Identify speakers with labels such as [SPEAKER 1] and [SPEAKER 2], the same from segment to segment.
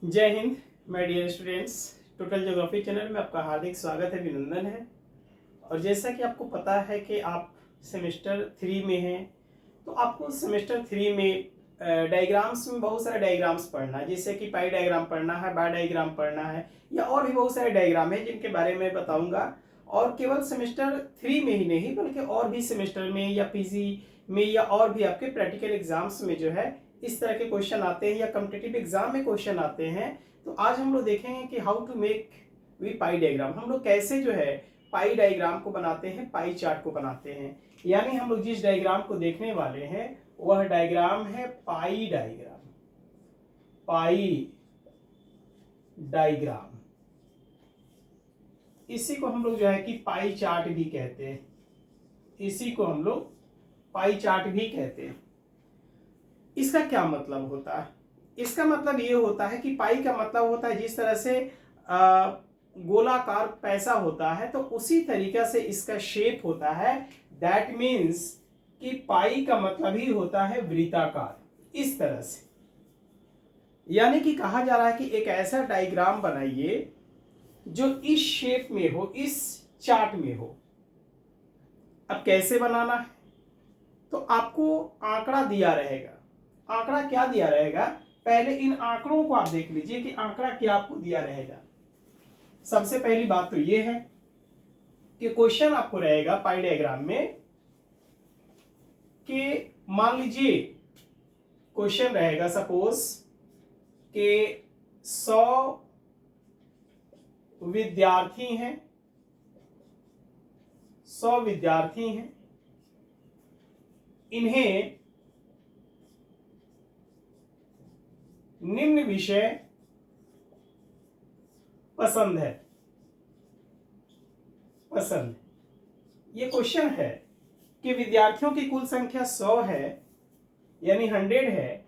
[SPEAKER 1] जय हिंद my dear students. Total geography channel में आपका हार्दिक स्वागत है, अभिनंदन है। और जैसा कि आपको पता है कि आप सेमेस्टर 3 में हैं, तो आपको सेमेस्टर 3 में डायग्राम्स में बहुत सारे डायग्राम्स पढ़ना है, जैसे कि पाई डायग्राम पढ़ना है, बार डायग्राम पढ़ना है, या और भी बहुत सारे डायग्राम है जिनके बारे में बताऊंगा। और केवल सेमेस्टर 3 में ही नहीं बल्कि और भी सेमेस्टर में या पीजी में या और भी आपके प्रैक्टिकल एग्जाम्स में जो है इस तरह के क्वेश्चन आते हैं या कॉम्पिटिटिव एग्जाम में क्वेश्चन आते हैं। तो आज हम लोग देखेंगे कि how to make we pie diagram, हम लोग कैसे जो है पाई डायग्राम को बनाते हैं, पाई चार्ट को बनाते हैं। यानी हम लोग जिस डायग्राम को देखने वाले हैं वह डायग्राम है पाई डायग्राम। पाई डायग्राम इसी को हम लोग जो है कि पाई चार्ट भी कहते हैं, इसी को हम लोग पाई चार्ट भी कहते हैं। इसका क्या मतलब होता है? इसका मतलब ये होता है कि पाई का मतलब होता है जिस तरह से गोलाकार पैसा होता है तो उसी तरीके से इसका शेप होता है। दैट मीन्स कि पाई का मतलब ही होता है वृत्ताकार, इस तरह से। यानी कि कहा जा रहा है कि एक ऐसा डायग्राम बनाइए जो इस शेप में हो, इस चार्ट में हो। अब कैसे बनाना है? तो आपको आंकड़ा दिया रहेगा। आंकड़ा क्या दिया रहेगा? पहले इन आंकड़ों को आप देख लीजिए कि आंकड़ा क्या आपको दिया रहेगा। सबसे पहली बात तो ये है कि क्वेश्चन आपको रहेगा पाई डायग्राम में कि मान लीजिए क्वेश्चन रहेगा सपोज कि 100 विद्यार्थी हैं, 100 विद्यार्थी हैं, इन्हें निम्न विषय पसंद है। पसंद, ये क्वेश्चन है कि विद्यार्थियों की कुल संख्या 100 है यानी 100 है,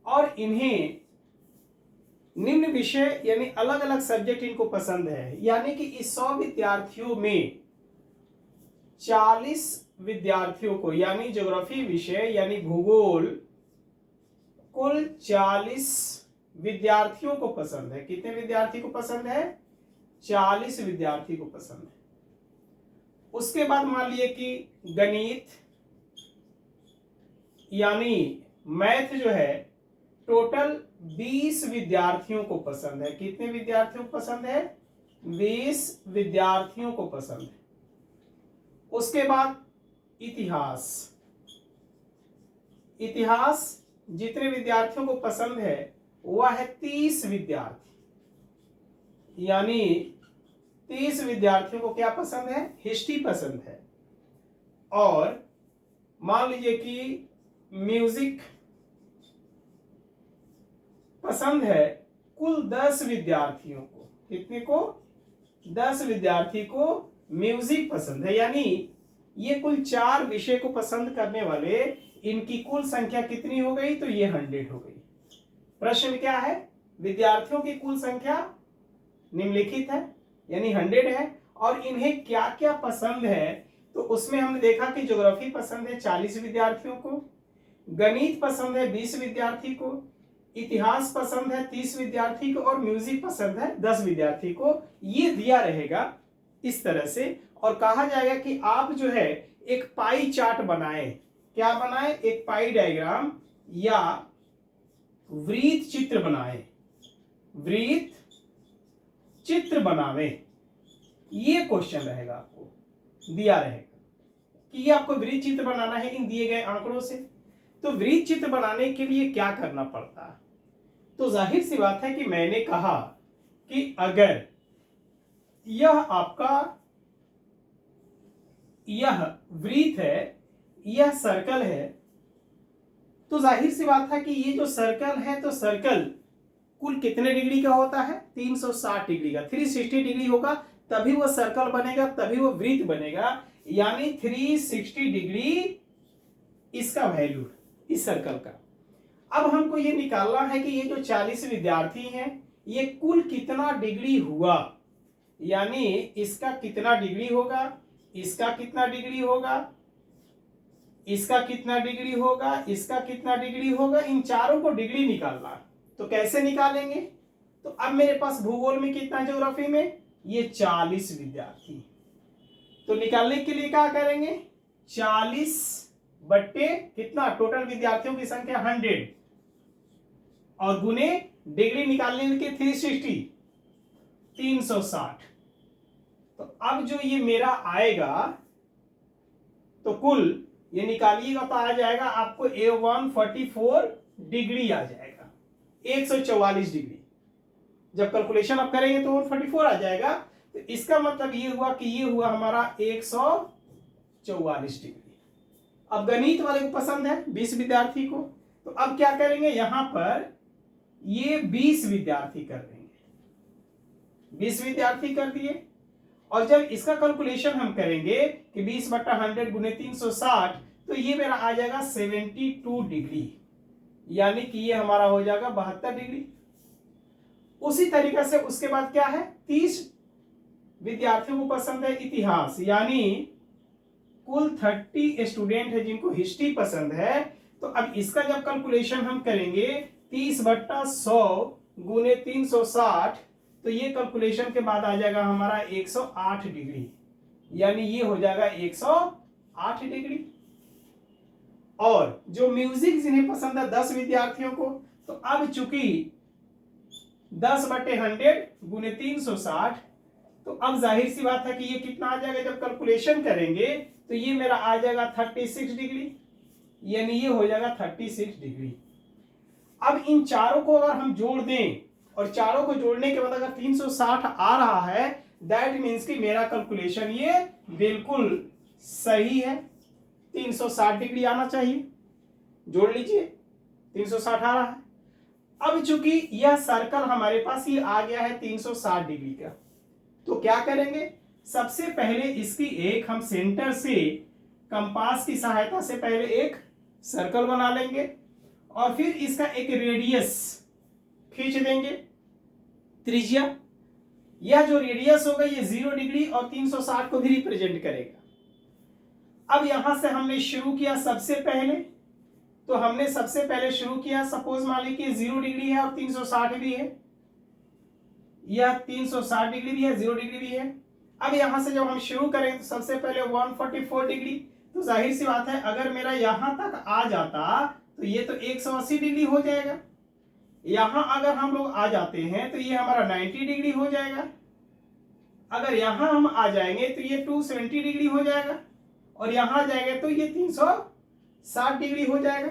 [SPEAKER 1] और इन्हें निम्न विषय यानी अलग अलग सब्जेक्ट इनको पसंद है। यानी कि इस 100 विद्यार्थियों में 40 विद्यार्थियों को यानी ज्योग्राफी विषय यानी भूगोल कुल 40 विद्यार्थियों को पसंद है। कितने विद्यार्थी को पसंद है? 40 विद्यार्थी को पसंद है। उसके बाद मान लिए कि गणित यानी मैथ जो है टोटल 20 विद्यार्थियों को पसंद है। कितने विद्यार्थियों को पसंद है? 20 विद्यार्थियों को पसंद है। उसके बाद इतिहास, इतिहास जितने विद्यार्थियों को पसंद है वह है 30 विद्यार्थी। यानी 30 विद्यार्थियों को क्या पसंद है? हिस्ट्री पसंद है। और मान लीजिए कि म्यूजिक पसंद है कुल 10 विद्यार्थियों को। कितने को? 10 विद्यार्थी को म्यूजिक पसंद है। यानी ये कुल 4 विषय को पसंद करने वाले इनकी कुल संख्या कितनी हो गई? तो ये 100 हो गई। प्रश्न क्या है? विद्यार्थियों की कुल संख्या निम्नलिखित है यानी 100 है, और इन्हें क्या क्या पसंद है? तो उसमें हमने देखा कि ज्योग्राफी पसंद है 40 विद्यार्थियों को, गणित पसंद है 20 विद्यार्थी को, इतिहास पसंद है 30 विद्यार्थी को, और म्यूजिक पसंद है 10 विद्यार्थी को। ये दिया रहेगा इस तरह से, और कहा जाएगा कि आप जो है एक पाई चार्ट बनाएं। क्या बनाएं? एक पाई डायग्राम या वृत्त चित्र बनाएं, वृत्त चित्र बनावे। ये क्वेश्चन रहेगा, आपको दिया रहेगा कि ये आपको वृत्त चित्र बनाना है इन दिए गए आंकड़ों से। तो वृत्त चित्र बनाने के लिए क्या करना पड़ता है? तो जाहिर सी बात है कि मैंने कहा कि अगर यह आपका यह वृत्त है, यह सर्कल है, तो जाहिर सी बात है कि ये जो सर्कल है तो सर्कल कुल कितने डिग्री का होता है? 360 डिग्री का। 360 डिग्री होगा तभी वो सर्कल बनेगा, तभी वो वृत्त बनेगा। यानी 360 डिग्री इसका वैल्यू इस सर्कल का। अब हमको ये निकालना है कि ये जो 40 विद्यार्थी हैं ये कुल कितना डिग्री हुआ। यानी इसका कितना डिग्री होगा, इसका कितना डिग्री होगा, इसका कितना डिग्री होगा, इसका कितना डिग्री होगा। इन चारों को डिग्री निकालना। तो कैसे निकालेंगे? तो अब मेरे पास भूगोल में कितना, ज्योग्राफी में ये 40 विद्यार्थी। तो निकालने के लिए क्या करेंगे, 40 बट्टे कितना, टोटल विद्यार्थियों की संख्या 100 और गुने डिग्री निकालने के 360 360। तो अब जो ये मेरा आएगा, तो कुल ये निकालिएगा तो आ जाएगा आपको 144 डिग्री आ जाएगा, 144 डिग्री। जब कैलकुलेशन आप करेंगे तो 144 आ जाएगा। तो इसका मतलब ये हुआ कि ये हुआ हमारा 144 डिग्री। अब गणित वाले को पसंद है 20 विद्यार्थी को, तो अब क्या करेंगे, यहां पर ये 20 विद्यार्थी कर देंगे, 20 विद्यार्थी कर दिए। और जब इसका कैलकुलेशन हम करेंगे कि 20 बट्टा 100 गुने 360, तो ये मेरा आ जाएगा 72 डिग्री, यानी कि ये हमारा हो जाएगा 72 डिग्री। उसी तरीके से उसके बाद क्या है, 30 विद्यार्थियों को पसंद है इतिहास, यानी कुल 30 स्टूडेंट है जिनको हिस्ट्री पसंद है। तो अब इसका जब कैलकुलेशन हम करेंगे 30 बट्टा 100 गुने 360, तो ये कैलकुलेशन के बाद आ जाएगा हमारा 108 डिग्री, यानी ये हो जाएगा 108 डिग्री। और जो म्यूजिक जिन्हें पसंद है 10 विद्यार्थियों को, तो अब चूंकि 10 बटे 100 गुने 360, तो अब जाहिर सी बात है कि ये कितना आ जाएगा, जब कैलकुलेशन करेंगे तो ये मेरा आ जाएगा 36 डिग्री, यानी ये हो जाएगा 36 डिग्री। अब इन चारों को अगर हम जोड़ दें, और चारों को जोड़ने के बाद अगर 360 आ रहा है, दैट मीन्स कि मेरा कैलकुलेशन ये बिल्कुल सही है, 360 डिग्री आना चाहिए। जोड़ लीजिए, 360 आ रहा है। अब चूंकि यह सर्कल हमारे पास ये आ गया है 360 डिग्री का, तो क्या करेंगे, सबसे पहले इसकी एक हम सेंटर से कंपास की सहायता से पहले एक सर्कल बना लेंगे, और फिर इसका एक रेडियस खींच देंगे, त्रिज्या। यह जो रेडियस होगा ये 0 डिग्री और 360 को भी रिप्रेजेंट करेगा। अब यहां से हमने शुरू किया सबसे पहले, तो हमने सबसे पहले शुरू किया, सपोज मान लीजिए 0 डिग्री है और 360 भी है, यह 360 डिग्री भी है, 0 डिग्री भी है। अब यहां से जब हम शुरू करें तो सबसे पहले 144 डिग्री, तो जाहिर सी बात है अगर मेरा यहां तक आ जाता तो ये तो 180 डिग्री हो जाएगा। यहां अगर हम लोग आ जाते हैं तो ये हमारा 90 डिग्री हो जाएगा। अगर यहां हम आ जाएंगे तो ये 270 डिग्री हो जाएगा, और यहां जाएंगे तो ये 360 डिग्री हो जाएगा।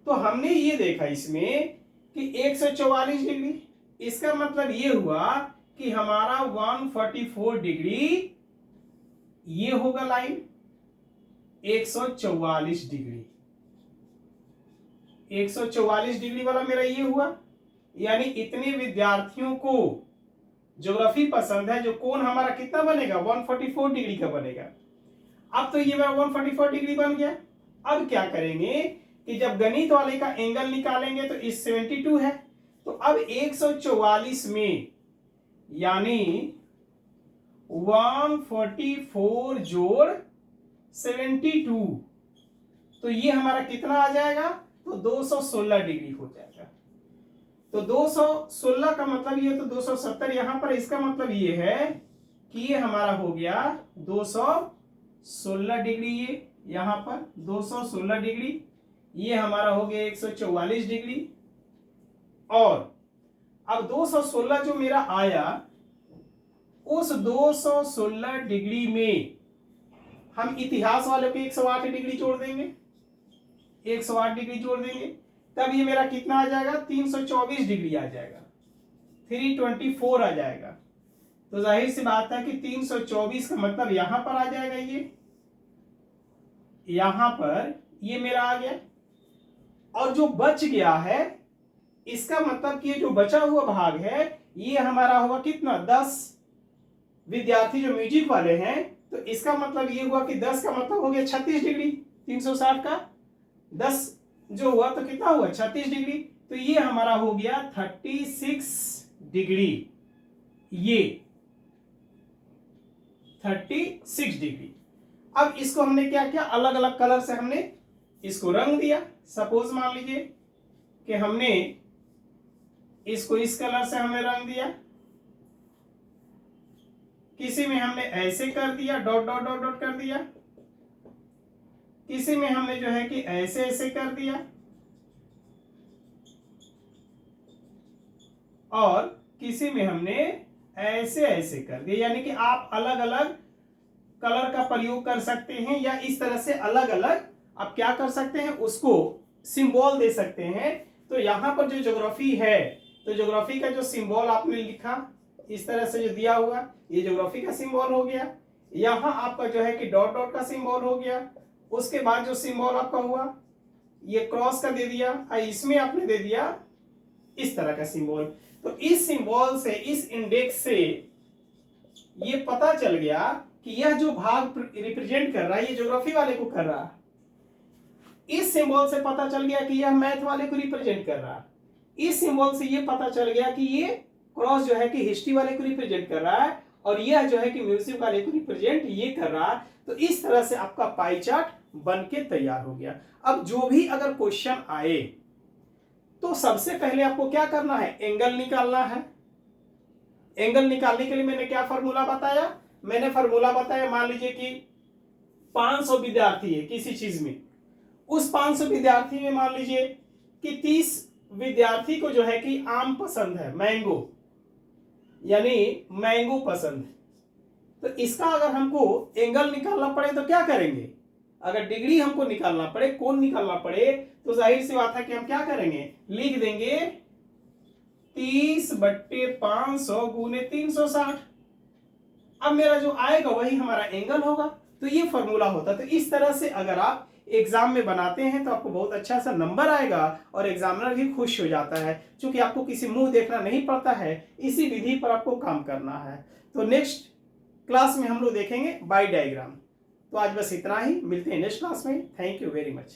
[SPEAKER 1] तो हमने ये देखा इसमें कि 144 डिग्री, इसका मतलब ये हुआ कि हमारा 144 डिग्री ये होगा लाइन, 144 डिग्री, 144 डिग्री वाला मेरा ये हुआ। यानी इतने विद्यार्थियों को ज्योग्राफी पसंद है, जो कोण हमारा कितना बनेगा, 144 डिग्री का बनेगा। अब तो ये मेरा 144 डिग्री बन गया। अब क्या करेंगे कि जब गणित वाले का एंगल निकालेंगे तो इस 72 है, तो अब 144 में यानी 144 जोड़ 72, तो ये हमारा कितना आ जाएगा, तो 216 डिग्री हो जाएगा। तो 216 का मतलब ये, तो 270 यहां पर, इसका मतलब ये है कि ये हमारा हो गया 216 डिग्री, ये यहां पर 216 डिग्री, ये हमारा हो गया 144 डिग्री। और अब 216 जो मेरा आया, उस 216 डिग्री में हम इतिहास वाले पे 108 डिग्री जोड़ देंगे, 108 डिग्री जोड़ देंगे, तब ये मेरा कितना आ जाएगा, 324 डिग्री आ जाएगा, 324 आ जाएगा। तो जाहिर सी बात है कि 324 का मतलब यहां पर आ जाएगा, ये यहां पर ये मेरा आ गया। और जो बच गया है, इसका मतलब कि ये जो बचा हुआ भाग है ये हमारा होगा कितना, 10 विद्यार्थी जो म्यूजिक वाले हैं, तो इसका मतलब ये हुआ कि 10 का मतलब हो गया 36 डिग्री, 360 का 10 जो हुआ तो कितना हुआ, 36 डिग्री। तो ये हमारा हो गया 36 डिग्री, ये 36 डिग्री। अब इसको हमने क्या किया, अलग अलग कलर से हमने इसको रंग दिया। सपोज मान लीजिए कि हमने इसको इस कलर से हमने रंग दिया, किसी में हमने ऐसे कर दिया, डॉट डॉट डॉट डॉट कर दिया, किसी में हमने जो है कि ऐसे ऐसे कर दिया, और किसी में हमने ऐसे ऐसे कर दिया। यानी कि आप अलग अलग कलर का प्रयोग कर सकते हैं, या इस तरह से अलग अलग आप क्या कर सकते हैं, उसको सिंबल दे सकते हैं। तो यहां पर जो ज्योग्राफी है, तो ज्योग्राफी का जो सिंबल आपने लिखा इस तरह से जो दिया हुआ, ये ज्योग्राफी का सिंबल हो गया। यहां आपका जो है कि डॉट डॉट का सिंबल हो गया। उसके बाद जो सिंबल आपका हुआ ये क्रॉस का दे दिया, और इसमें आपने दे दिया इस तरह का सिंबल। तो इस सिंबल से, इस इंडेक्स से ये पता चल गया कि यह जो भाग रिप्रेजेंट कर रहा है ये ज्योग्राफी वाले को कर रहा है। इस सिंबल से पता चल गया कि यह मैथ वाले को रिप्रेजेंट कर रहा है। इस सिंबल से ये पता चल गया कि ये क्रॉस जो है कि हिस्ट्री वाले को रिप्रेजेंट कर रहा है, और यह जो है कि म्यूजिक वाले को रिप्रेजेंट ये कर रहा है। तो इस तरह से आपका पाई चार्ट बन के तैयार हो गया। अब जो भी अगर क्वेश्चन आए तो सबसे पहले आपको क्या करना है, एंगल निकालना है। एंगल निकालने के लिए मैंने क्या फॉर्मूला बताया, मैंने फॉर्मूला बताया, मान लीजिए कि 500 विद्यार्थी है किसी चीज में, उस 500 विद्यार्थी में मान लीजिए कि 30 विद्यार्थी को जो है कि आम पसंद है, मैंगो, यानी मैंगो पसंद है। तो इसका अगर हमको एंगल निकालना पड़े तो क्या करेंगे, अगर डिग्री हमको निकालना पड़े, कोण निकालना पड़े, तो जाहिर सी बात है कि हम क्या करेंगे, लिख देंगे 30/500 गुने 360। अब मेरा जो आएगा वही हमारा एंगल होगा। तो ये फॉर्मूला होता। तो इस तरह से अगर आप एग्जाम में बनाते हैं तो आपको बहुत अच्छा सा नंबर आएगा, और एग्जामिनर भी खुश हो जाता है, क्योंकि आपको किसी मुंह देखना नहीं पड़ता है, इसी विधि पर आपको काम करना है। तो नेक्स्ट क्लास में हम लोग देखेंगे बाई डायग्राम। तो आज बस इतना ही, मिलते हैं नेक्स्ट क्लास में। Thank you very much.